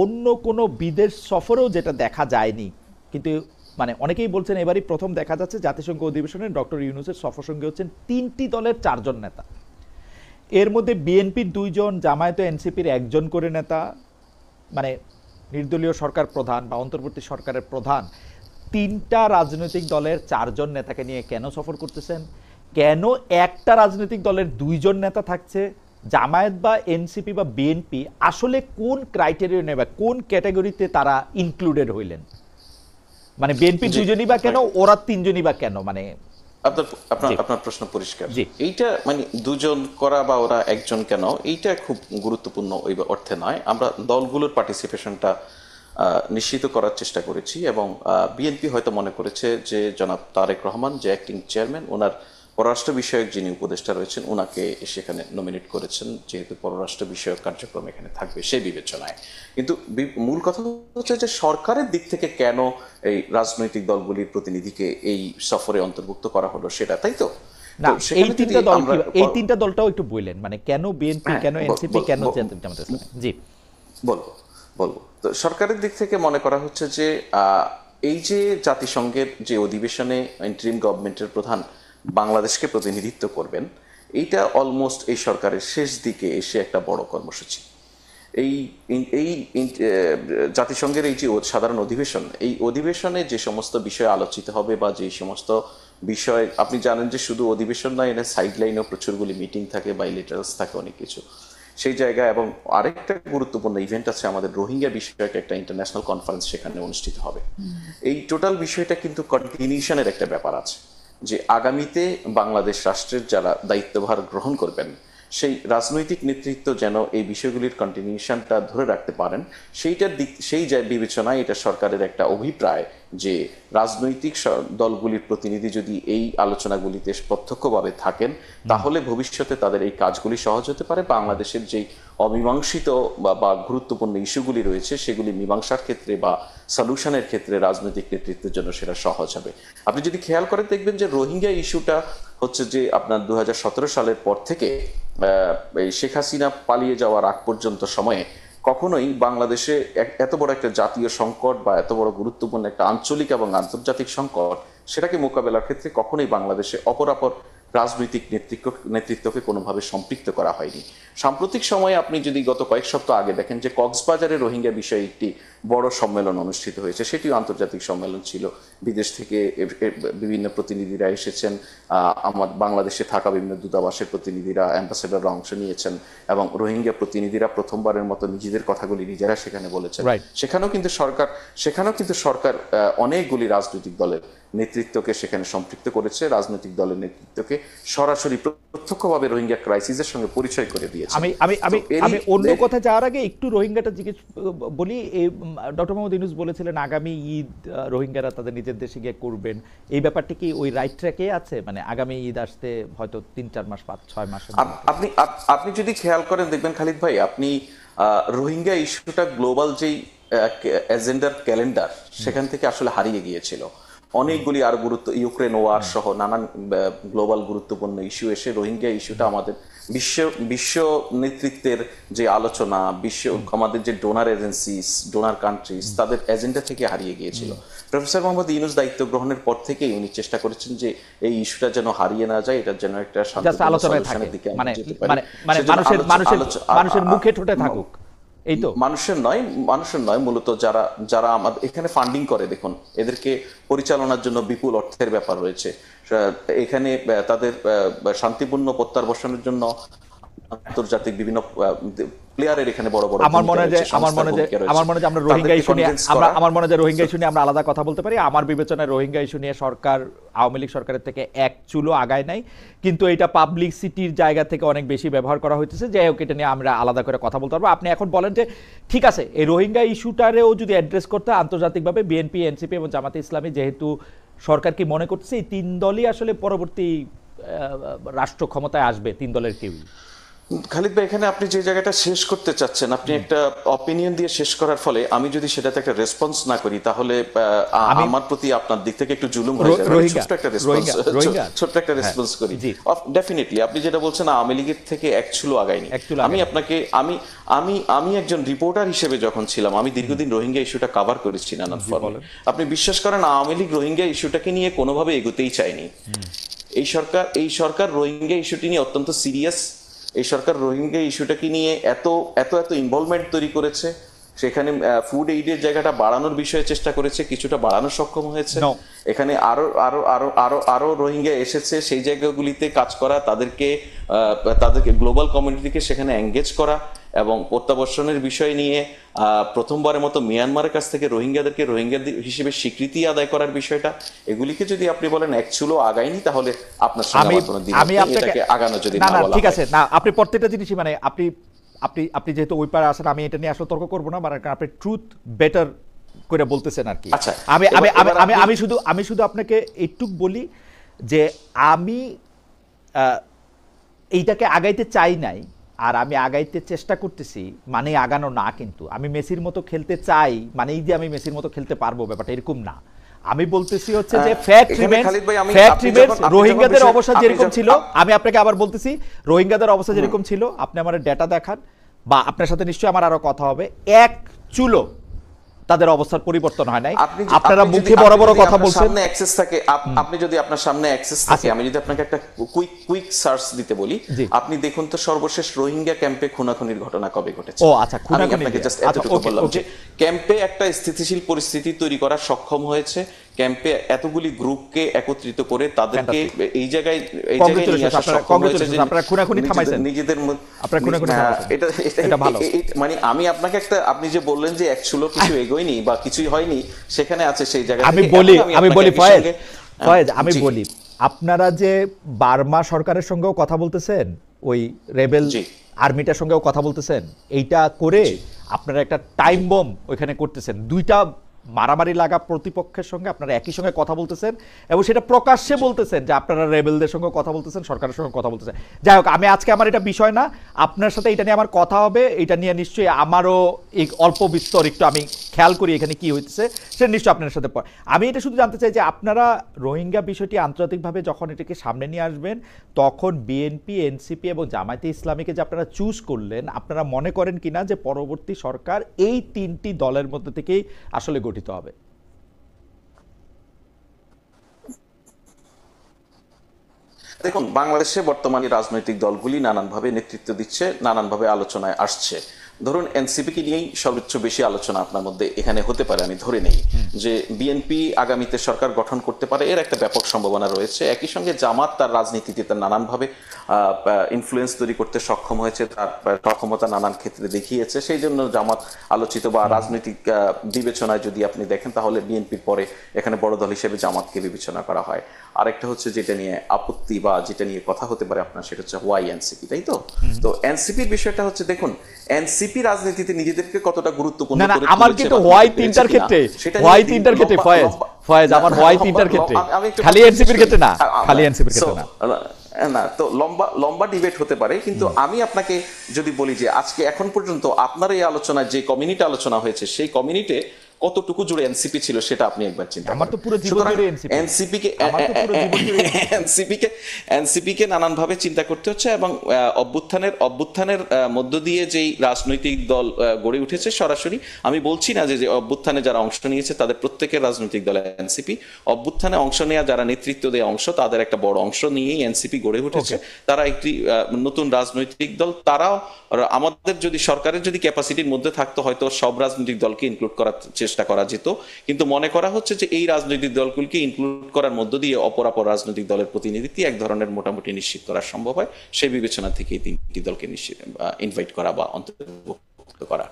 অন্য কোনো বিদেশ সফরেও যেটা দেখা যায়নি, কিন্তু মানে অনেকেই বলছেন এবারই প্রথম দেখা যাচ্ছে জাতিসংঘ অধিবেশনে ডক্টর ইউনূসের সফর সঙ্গী হচ্ছেন ৩টি দলের ৪ জন নেতা। এর মধ্যে বিএনপির ২ জন, জামায়াত ও এনসিপির ১ জন করে নেতা, মানে নির্দলীয় সরকার প্রধান বা অন্তর্বর্তী সরকারের প্রধান ৩টা রাজনৈতিক দলের ৪ জন নেতাকে নিয়ে কেন সফর করতেছেন? কেন একটা রাজনৈতিক দলের ২ জন নেতা থাকছে? জামায়াত বা এনসিপি বা বিএনপি আসলে কোন ক্রাইটেরিয়া নেবে, কোন ক্যাটাগরিতে তারা ইনক্লুডেড হইলেন? মানে বিএনপি ২ জনই বা কেন, ওরা ৩ জনই বা কেন? মানে আপনার প্রশ্ন পরিষ্কার। এইটা মানে দুজন করা বা ওরা একজন কেন, এইটা খুব গুরুত্বপূর্ণ ওই অর্থে নয়। আমরা দলগুলোর পার্টিসিপেশনটা নিশ্চিত করার চেষ্টা করেছি এবং বিএনপি হয়তো মনে করেছে যে জনাব তারেক রহমান যে অ্যাক্টিং চেয়ারম্যান, ওনার পররাষ্ট্র বিষয়ক যিনি উপদেষ্টা রয়েছেন ওনাকে সেখানে নমিনেট করেছেন, যেহেতু পররাষ্ট্র বিষয়ক কার্যক্রম এখানে থাকবে সেই বিবেচনায়। কিন্তু মূল কথা হচ্ছে যে সরকারের দিক থেকে কেন এই রাজনৈতিক দলগুলির প্রতিনিধিকে এই সফরে অন্তর্ভুক্ত করা হলো সেটা, তাই তো? না, এই তিনটা দলটাও একটু বললেন, মানে কেন বিএনপি, কেন এনসিপি, কেন জামায়াত ইসলামী? জি, বলবো। তো সরকারের দিক থেকে মনে করা হচ্ছে যে এই যে জাতিসংঘের যে অধিবেশনে ইন্টারিম গভর্নমেন্টের প্রধান বাংলাদেশকে প্রতিনিধিত্ব করবেন, এইটা অলমোস্ট এই সরকারের শেষ দিকে এসে একটা বড় কর্মসূচি। এই এই জাতিসংঘের এই যে সাধারণ অধিবেশন, এই অধিবেশনে যে সমস্ত বিষয় আলোচিত হবে বা যে সমস্ত বিষয়, আপনি জানেন যে শুধু অধিবেশন নয়, এনে সাইড লাইনেও প্রচুরগুলি মিটিং থাকে, বাইলেটারালস থাকে, অনেক কিছু সেই জায়গায়। এবং আরেকটা গুরুত্বপূর্ণ ইভেন্ট আছে আমাদের, রোহিঙ্গা বিষয়ক একটা ইন্টারন্যাশনাল কনফারেন্স সেখানে অনুষ্ঠিত হবে। এই টোটাল বিষয়টা কিন্তু কন্টিনিউশনের একটা ব্যাপার আছে, যে আগামীতে বাংলাদেশ রাষ্ট্রের যারা দায়িত্বভার গ্রহণ করবেন সেই রাজনৈতিক নেতৃত্ব যেন এই বিষয়গুলির কন্টিনিউশনটা ধরে রাখতে পারেন, সেই বিবেচনায় এটা সরকারের একটা অভিপ্রায় যে রাজনৈতিক দলগুলির প্রতিনিধি যদি এই আলোচনাগুলিতে প্রত্যক্ষভাবে থাকেন তাহলে ভবিষ্যতে তাদের এই কাজগুলি সহজ হতে পারে। বাংলাদেশের যেই অমীমাংসিত বা গুরুত্বপূর্ণ ইস্যুগুলি রয়েছে সেগুলি মীমাংসার ক্ষেত্রে বা সলিউশনের ক্ষেত্রে রাজনৈতিক নেতৃত্বের জন্য সেটা সহজ হবে। আপনি যদি খেয়াল করে দেখবেন যে রোহিঙ্গা ইস্যুটা হচ্ছে যে আপনার ২০১৭ সালের পর থেকে এই শেখ হাসিনা পালিয়ে যাওয়ার আগ পর্যন্ত সময়ে কখনোই বাংলাদেশে এত বড় একটা জাতীয় সংকট বা এত বড় গুরুত্বপূর্ণ একটা আঞ্চলিক এবং আন্তর্জাতিক সংকট, সেটাকে মোকাবেলার ক্ষেত্রে কখনোই বাংলাদেশে অপরাপর রাজনৈতিক নেতৃত্বকে কোনোভাবে সম্পৃক্ত করা হয়নি। সাম্প্রতিক সময়ে আপনি যদি গত কয়েক সপ্তাহ আগে দেখেন যে কক্সবাজারে রোহিঙ্গা বিষয়ে একটি বড় সম্মেলন অনুষ্ঠিত হয়েছে, সেটিও আন্তর্জাতিক সম্মেলন ছিল। বিদেশ থেকে বিভিন্ন প্রতিনিধিরা এসেছেন, আমার বাংলাদেশে থাকা বিভিন্ন দূতাবাসের প্রতিনিধিরা, অ্যাম্বাসেডররা অংশ নিয়েছেন এবং রোহিঙ্গা প্রতিনিধিরা প্রথমবারের মতো নিজেদের কথাগুলি নিজেরা সেখানে বলেছেন। সেখানেও কিন্তু সরকার অনেকগুলি রাজনৈতিক দলের নেতৃত্বকে সেখানে সম্পৃক্ত করেছে, রাজনৈতিক দলের নেতৃত্বকে সরাসরি প্রত্যক্ষভাবে রোহিঙ্গা ক্রাইসিসের সঙ্গে পরিচয় করে দিয়েছে। আমি অন্য কথা যাওয়ার আগে একটু রোহিঙ্গাটা জিজ্ঞেস বলি। ডক্টর মোহাম্মদ ইউনূস বলেছিলেন আগামী ঈদ রোহিঙ্গারা তাদের নিজের দেশে গিয়ে করবেন, এই ব্যাপারটা কি ওই রাইট ট্র্যাকে আছে? মানে আগামী ঈদ আসতে হয়তো ৩-৪ মাস, ৫-৬ মাস। আপনি যদি খেয়াল করেন দেখবেন খালিদ ভাই, আপনি রোহিঙ্গা ইস্যুটা গ্লোবাল যেই এজেন্ডার ক্যালেন্ডার সেখান থেকে আসলে হারিয়ে গিয়েছিল। অনেকগুলি আর ইউক্রেন ওয়ার সহ নানান গ্লোবাল গুরুত্বপূর্ণ ইস্যু এসে রোহিঙ্গা ইস্যুটা আমাদের বিশ্ব নেতৃত্বের যে আলোচনা, আমাদের যে ডোনার এজেন্সিস, ডোনার কান্ট্রিজ, তাদের এজেন্ডা থেকে হারিয়ে গিয়েছিল। প্রফেসর মোহাম্মদ ইউনূস দায়িত্ব গ্রহণের পর থেকেই উনি চেষ্টা করেছেন যে এই ইস্যুটা যেন হারিয়ে না যায়, এটার যেন একটা শান্তিপূর্ণ সলিউশনের দিকে আমরা যেতে পারি, মানুষের মুখে ঠোঁটে থাকুক। এই তো মানুষের নয় মূলত যারা আমাদের এখানে ফান্ডিং করে, দেখুন এদেরকে পরিচালনার জন্য বিপুল অর্থের ব্যাপার রয়েছে। এখানে তাদের শান্তিপূর্ণ প্রত্যাবর্তনের জন্য আন্তর্জাতিক বিভিন্ন প্লেয়ারের এখানে বড় বড় আমার মনে হয় আমরা রোহিঙ্গা ইস্যু নিয়ে আমরা আলাদা কথা বলতে পারি। আমার বিবেচনায় রোহিঙ্গা ইস্যু নিয়ে সরকার আওয়ামী লীগ সরকারের থেকে এক চুলো আগায় নাই, কিন্তু এটা পাবলিসিটির জায়গা থেকে অনেক বেশি ব্যবহার করা হয়েছে। যাই হোক, এটা নিয়ে আমরা আলাদা করে কথা বলতে পারবো। আপনি এখন বলেন যে ঠিক আছে, এই রোহিঙ্গা ইস্যুটারেও যদি অ্যাড্রেস করতে আন্তর্জাতিকভাবে বিএনপি, এনসিপি এবং জামাতে ইসলামী, যেহেতু সরকার কি মনে করছে এই ৩ দলই আসলে পরবর্তী রাষ্ট্র ক্ষমতায় আসবে, ৩ দলের কেউই? খালিদ ভাই, এখানে আপনি যে জায়গাটা শেষ করতে চাচ্ছেন, আপনি একটা অপিনিয়ন দিয়ে শেষ করার ফলে আমি যদি সেটাতে একটা রেসপন্স না করি, তাহলে আমি আমার প্রতি আপনার দিক থেকে একটু জুলুম হয়ে যাবে। রোহিঙ্গা ছোট্ট একটা রেসপন্স, রোহিঙ্গা ছোট্ট একটা হ্যাঁ রেসপন্স করি। জি ডেফিনেটলি আপনি যেটা বলছেন আওয়ামী লীগের থেকে এক চুলো আগায়নি। একচুয়ালি আমি আগে আপনাকে আমি আমি আমি একজন রিপোর্টার হিসেবে যখন ছিলাম, আমি দীর্ঘদিন রোহিঙ্গা ইস্যুটা কভার করেছি নানান জি ফর্মে। বলেন আপনি বিশ্বাস করেন, আওয়ামী লীগ রোহিঙ্গা ইস্যুটাকে নিয়ে কোনোভাবে এগোতেই চায়নি। এই সরকার রোহিঙ্গা ইস্যুটি নিয়ে অত্যন্ত সিরিয়াস। এই সরকার রোহিঙ্গা ইস্যুটাকে নিয়ে এত এত এত ইনভলভমেন্ট তৈরি করেছে, সেখানে ফুড এইডের জায়গাটা বাড়ানোর বিষয়ে চেষ্টা করেছে, কিছুটা বাড়ানোর সক্ষম হয়েছে। নো এখানে আরো আরো আরো আরো আরো রোহিঙ্গা এসেছে, সেই জায়গাগুলিতে কাজ করা, তাদেরকে গ্লোবাল কমিউনিটিকে সেখানে এঙ্গেজ করা এবং প্রত্যাবর্তনের বিষয় নিয়ে প্রথমবারের মতো মিয়ানমারের কাছ থেকে রোহিঙ্গাদেরকে রোহিঙ্গা হিসেবে স্বীকৃতি আদায় করার বিষয়টা, এগুলিকে যদি আপনি বলেন এক চুলো আগায়নি, তাহলে আপনার সঙ্গে আমি আমার কোনো দ্বিমত আমি নেই, আপনাকে এটাকে আগানো যদি না না না বলা ঠিক হয়। আছে না আপনি প্রত্যেকটা জিনিসই মানে আপনি আপনি আপনি যেহেতু ওই পারে আসেন আমি এটা নিয়ে আসলে তর্ক করবো না, মানে আপনি ট্রুথ বেটার করে বলতেছেন আর কি। আচ্ছা, আমি আমি এবার আমি এবার আমি আপনি আমি শুধু আপনাকে এইটুক বলি যে আমি এইটাকে আগাইতে চাই নাই, আর আমি আগাইতে চেষ্টা করতেছি মানে আগানো না, কিন্তু আমি মেসির মতো খেলতে চাই মানে এই যে আমি মেসির মতো খেলতে পারবো ব্যাপারটা এরকম না। আমি বলতেছি হচ্ছে যে ফ্যাক্ট এখানে রিমেন্স, খালিদ ভাই, ফ্যাক্ট রিমেন্স রোহিঙ্গাদের অবস্থা আপনি যেরকম যখন ছিল, আমি আপনাকে আবার বলতেছি রোহিঙ্গাদের অবস্থা যেরকম ছিল, আপনি আমার ডেটা দেখান বা আপনার সাথে নিশ্চয়ই আমার আরো কথা হবে, এক চুলো তাদের অবস্থার পরিবর্তন হয় নাই। আপনারা মুখে বড় বড় কথা বলছেন। সামনে অ্যাক্সেস থাকে, আপনি যদি আপনার সামনে অ্যাক্সেস থাকে, আমি যদি আপনাকে একটা কুইক সার্চ দিতে বলি, জি আপনি দেখুন তো সর্বশেষ রোহিঙ্গা ক্যাম্পে খুনাখুনির ঘটনা কবে ঘটেছে। ও আচ্ছা, আমি খুনাখুনি আপনাকে জাস্ট আচ্ছা এতটুকু ওকে বললাম ওকে যে ক্যাম্পে একটা স্থিতিশীল পরিস্থিতি তৈরি করা সক্ষম হয়েছে, ক্যাম্পে এতগুলি গ্রুপকে একত্রিত করে তাদেরকে এই জায়গায় নিয়ে আসা সক্ষম হয়েছে যে আপনারা খুনাখুনি থামাইছেন, নিজেদের আপনারা খুনাখুনি থামাইছেন, এটা ভালো। মানে আমি আপনাকে একটা, আপনি যে বললেন যে এক চুলো কিছু এগোয়নি বা কিছুই হয়নি, সেখানে আছে সেই জায়গা আমি থেকে। বলি এখন আমি আপনাকে বলি একই ফয়েজ সঙ্গে, ফয়েজ আমি জি বলি আপনারা যে বার্মা সরকারের সঙ্গেও কথা বলতেছেন, ওই রেবেল জি আর্মিটার সঙ্গেও কথা বলতেছেন, এইটা করে জি আপনারা একটা টাইম বম ওইখানে করতেছেন, দুইটা মারামারি লাগা প্রতিপক্ষের সঙ্গে আপনারা একই সঙ্গে কথা বলতেছেন এবং সেটা প্রকাশ্যে বলতেছেন যে আপনারা রেবেলদের সঙ্গে কথা বলতেছেন, সরকারের সঙ্গে কথা বলতেছেন। যাই হোক, আমি আজকে আমার এটা বিষয় না, আপনার সাথে এটা নিয়ে আমার কথা হবে, এটা নিয়ে নিশ্চয়ই আমারও এই অল্প বিস্তর একটু আমি খেয়াল করি এখানে কি হইতেছে, সেটা নিশ্চয়ই আপনার সাথে আমি এটা শুধু জানতে চাই যে আপনারা রোহিঙ্গা বিষয়টি আন্তর্জাতিকভাবে যখন এটাকে সামনে নিয়ে আসবেন, তখন বিএনপি, এনসিপি এবং জামায়াতে ইসলামীকে যে আপনারা চুজ করলেন, আপনারা মনে করেন কিনা যে পরবর্তী সরকার এই তিনটি দলের মধ্যে থেকেই আসলে গঠিত হবে? দেখুন, বাংলাদেশে বর্তমানে রাজনৈতিক দলগুলি নানানভাবে নেতৃত্ব দিচ্ছে, নানানভাবে আলোচনায় আসছে। ধরুন এনসিপিকে নিয়েই সর্বোচ্চ বেশি আলোচনা আপনার মধ্যে এখানে হতে পারে, আমি ধরে নেই যে বিএনপি আগামীতে সরকার গঠন করতে পারে, এর একটা ব্যাপক সম্ভাবনা রয়েছে। একই সঙ্গে জামাত তার রাজনীতিতে তার নানানভাবে ইনফ্লুয়েন্স তৈরি করতে সক্ষম হয়েছে, তার সক্ষমতা নানান ক্ষেত্রে দেখিয়েছে, সেই জন্য জামাত আলোচিত। বা রাজনৈতিক বিবেচনায় যদি আপনি দেখেন, তাহলে বিএনপির পরে এখানে বড় দল হিসেবে জামাতকে বিবেচনা করা হয়। আরেকটা হচ্ছে যেটা নিয়ে আপত্তি বা যেটা নিয়ে কথা হতে পারে আপনার, সেটা হচ্ছে ওয়াই এনসিপি, তাই তো? তো এনসিপির বিষয়টা হচ্ছে, দেখুন এনসিপি রাজনীতিতে নিজেদেরকে কতটা গুরুত্বপূর্ণ না না, করে আমার তুলেছে কিন্তু বা হোয়াই তুলতে তিনটার পেরেছে কিনা, ক্ষেত্রে, সেটা হোয়াই নিয়ে তিনটার ক্ষেত্রে ফয়েজ ফয়েজ আমার হোয়াই তিনটার ক্ষেত্রে, খালি এনসিপির ক্ষেত্রে না, খালি এনসিপির ক্ষেত্রে না। না, তো লম্বা ডিবেট হতে পারে, কিন্তু আমি আপনাকে যদি বলি যে আজকে এখন পর্যন্ত আপনার এই আলোচনায় যে কমিউনিটি আলোচনা হয়েছে, সেই কমিউনিটি কতটুকু জুড়ে এনসিপি ছিল সেটা আপনি একবার চিন্তা করেন। আমার তো পুরো জীবন জুড়ে এনসিপি, এনসিপিকে নানানভাবে চিন্তা করতে হচ্ছে এবং অভ্যুত্থানের মধ্য দিয়ে যেই রাজনৈতিক দল গড়ে উঠেছে, সরাসরি আমি বলছি না যে অভ্যুত্থানে যারা অংশ নিয়েছে তাদের প্রত্যেকের রাজনৈতিক দল এনসিপি, অভ্যুত্থানে অংশ নেওয়া যারা নেতৃত্ব দেয় অংশ, তাদের একটা বড় অংশ নিয়েই এনসিপি গড়ে উঠেছে। তারা একটি নতুন রাজনৈতিক দল। তারাও আমাদের যদি সরকারের যদি ক্যাপাসিটির মধ্যে থাকতো, হয়তো সব রাজনৈতিক দলকে ইনক্লুড করার চেষ্টা করা যেত, কিন্তু মনে করা হচ্ছে যে এই রাজনৈতিক দলগুলিকে ইনক্লুড করার মধ্য দিয়ে অপর রাজনৈতিক দলের প্রতিনিধিত্ব এক ধরনের মোটামুটি নিশ্চিত করা সম্ভব হয়। সেই বিবেচনা থেকে এই তিনটি দলকে ইনভাইট করা বা অন্তর্ভুক্ত করা।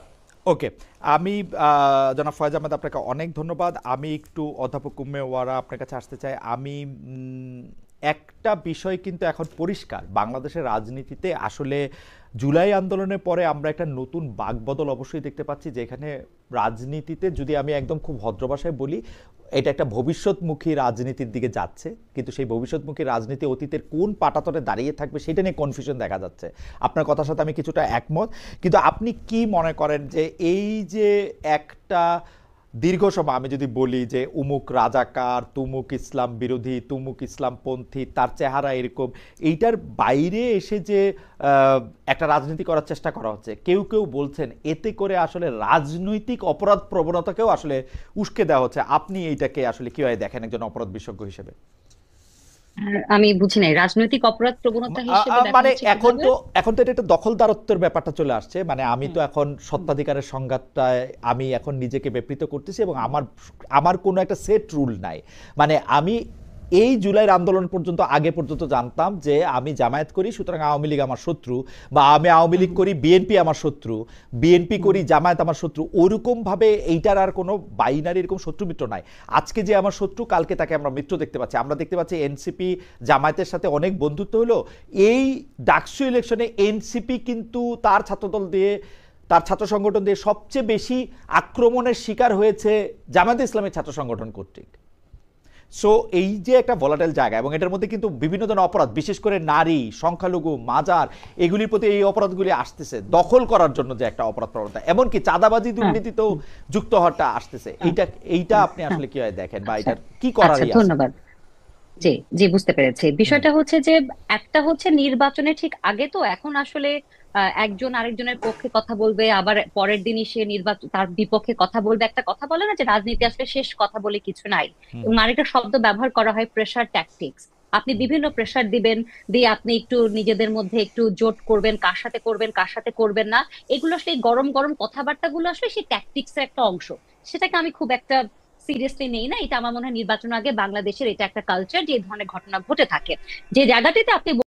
ওকে, আমি জনাব ফয়েজ আহমেদ আপনাকে অনেক ধন্যবাদ। আমি একটু অধ্যাপক উম্মে ওয়ারা আপনার কাছে আসতে চাই। আমি একটা বিষয় কিন্তু এখন পরিষ্কার, বাংলাদেশের রাজনীতিতে আসলে জুলাই আন্দোলনের পরে আমরা একটা নতুন বাকবদল অবশ্যই দেখতে পাচ্ছি, যেখানে রাজনীতিতে যদি আমি একদম খুব ভদ্র ভাষায় বলি, এটা একটা ভবিষ্যৎমুখী রাজনীতির দিকে যাচ্ছে, কিন্তু সেই ভবিষ্যৎমুখী রাজনীতি অতীতের কোন পাটাতনে দাঁড়িয়ে থাকবে সেটা নিয়ে কনফিউশন দেখা যাচ্ছে। আপনার কথার সাথে আমি কিছুটা একমত, কিন্তু আপনি কি মনে করেন যে এই যে একটা দীর্ঘ সময় আমি যদি বলি যে উমুক রাজাকার, তুমুক ইসলাম বিরোধী, তুমুক ইসলামপন্থী, তার চেহারা এরকম, এইটার বাইরে এসে যে একটা রাজনীতি করার চেষ্টা করা হচ্ছে, কেউ কেউ বলছেন এতে করে আসলে রাজনৈতিক অপরাধ প্রবণতাকেও আসলে উস্কে দেওয়া হচ্ছে। আপনি এইটাকে আসলে কিভাবে দেখেন একজন অপরাধ বিশেষজ্ঞ হিসেবে? আমি বুঝি নাই রাজনৈতিক অপরাধ প্রবণতা হিসেবে দেখা মানে হচ্ছে এখন কিভাবে। তো এখন তো এটা একটা দখলদারত্বের ব্যাপারটা চলে আসছে। মানে আমি তো হুম। এখন সত্ত্বাধিকারের সংজ্ঞাটায় আমি এখন নিজেকে ব্যাপৃত করতেছি, এবং আমার আমার কোনো একটা সেট রুল নাই। মানে আমি এই জুলাইয়ের আন্দোলন পর্যন্ত আগে পর্যন্ত জানতাম যে আমি জামায়াত করি সুতরাং আওয়ামী লীগ আমার শত্রু, বা আমি আওয়ামী লীগ হুম। করি বিএনপি আমার শত্রু, বিএনপি হুম। করি জামায়াত আমার শত্রু, ওরকম ভাবে এইটার আর কোনো বাইনারি এরকম শত্রু মিত্র নাই। আজকে যে আমার শত্রু কালকে তাকে আমরা মিত্র দেখতে পাচ্ছি। আমরা দেখতে পাচ্ছি এনসিপি জামায়াতের সাথে অনেক বন্ধুত্ব হলো, এই ডাকসু ইলেকশনে এনসিপি কিন্তু তার ছাত্রদল দিয়ে, তার ছাত্র সংগঠন দিয়ে সবচেয়ে বেশি আক্রমণের শিকার হয়েছে জামায়াতে ইসলামের ছাত্র সংগঠন কর্তৃক। সো এই যে একটা ভলাটাইল জায়গা, এবং এটার মধ্যে কিন্তু বিভিন্ন ধরনের অপরাধ, বিশেষ করে নারী, সংখ্যালঘু, মাজার, এগুলির প্রতি এই অপরাধগুলি আসতেছে, দখল করার জন্য যে একটা অপরাধ প্রবণতা, এমনকি চাঁদাবাজি হ্যাঁ। দুর্নীতিতেও যুক্ত হওয়াটা আসতেছে। হ্যাঁ। এইটা হ্যাঁ। আপনি হ্যাঁ। আসলে কিভাবে দেখেন, বা আচ্ছা। এটার কি করারই আছে? ধন্যবাদ। জি, জি, বুঝতে পেরেছি হুম, বিষয়টা হচ্ছে যে একটা হচ্ছে নির্বাচনের ঠিক আগে তো এখন আসলে একজন আরেকজনের পক্ষে কথা বলবে, আবার পরের দিনই সে নির্বাচন তার বিপক্ষে কথা বলবে। একটা কথা বলে না যে রাজনীতি আসলে শেষ কথা বলে কিছু নাই, হুম, এবং আরেকটা শব্দ ব্যবহার করা হয় প্রেসার ট্যাকটিক্স। আপনি হুম, বিভিন্ন প্রেসার দিবেন, দিয়ে আপনি একটু নিজেদের মধ্যে একটু জোট করবেন, কার সাথে করবেন কার সাথে করবেন না। এগুলো আসলে এই গরম গরম কথাবার্তা গুলো আসলে সেই ট্যাকটিক্স এর একটা অংশ। সেটাকে আমি খুব একটা সিরিয়াসলি নেই না। এটা আমার মনে হয় নির্বাচন আগে বাংলাদেশের এটা একটা কালচার, যে এই ধরনের ঘটনা ঘটে থাকে। যে জায়গাটিতে আপনি